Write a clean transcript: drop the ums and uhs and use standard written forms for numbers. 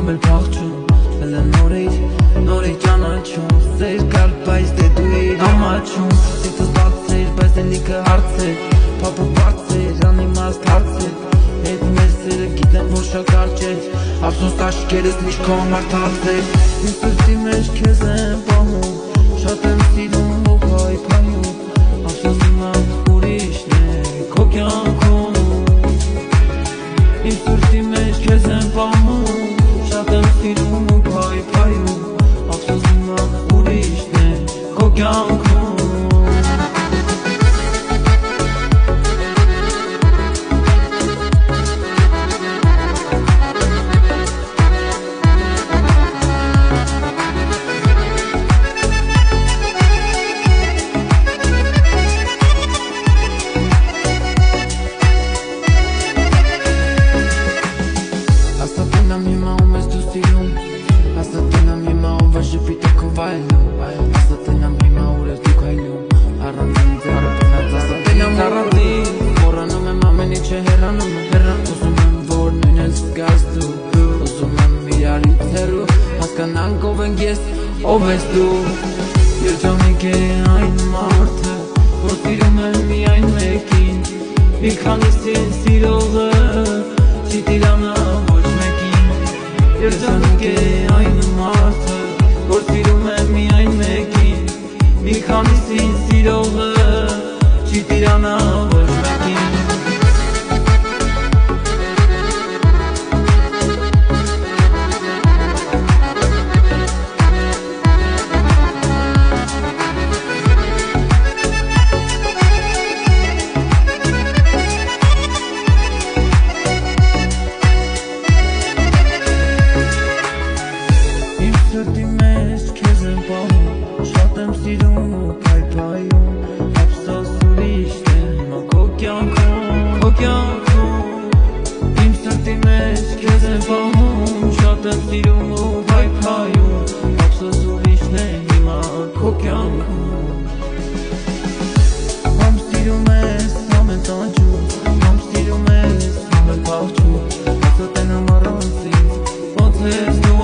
ամել փախչում, հելը նորից ճանաչում, սեր կար, բայց դե դու էիր ամաչում, սիրտս բացեր, բայց դե լիքը հարցեր, պապը բարձեր, անիմաստ հարցեր, հետ մեր սերը գիտեմ, որ շատ կարճ էր, ափսոս աշկերս միշտ քո համար թացեր, իմ սրտի մեջ քեզ եմ պահում, շատ եմ սիրում ու փայփայում, ափսոս հիմա ուրիշն է քո կյանքում, իմ սրտի մեջ քեզ եմ պահում, շատ եմ սիրում ու փայփայում, ափսոս հիմա ուրիշն է քո կյանքում։ Հաստատենամ հիմա ով է ժպիտը քո վայելում, հաստատենամ հիմա ուր ես դու քայլում, առանձին ձեռապենած հաստատենամ առանձին, մոռանում եմ ամեն ինչը հեռանում եմ, ուզում եմ որ նույն էլ զգաս դու, ուզում եմ իրարից հեռու, հասկանանք ով ենք ես, ով ես դու, երջանիկ է այն մարդը, որ սիրում եմ միայն մեկին, մի քանիսին սիրողը, չի տիրանա ոչ մեկին, երջանիկ է այն մարդը, որ սիրում է միայն մեկին, մի քանիսին սիրողը, չի տիրանա ոչ մեկին։ Սրտի մեջ քեզ եմ պահում, շատ եմ սիրում ու փայփայում, ափսոս ուրիշն է հիմա քո կյանքում, իմ սրտի մեջ քեզ եմ պահում, շատ եմ սիրում ու փայփայում, ափսոս ուրիշն է հիմա քո կյանքում, համ սիրում ես, համ ես տանջում, համ սիրում ես, համ էլ փախչում, հաստատենամ առանց ինձ, ոնց ես դու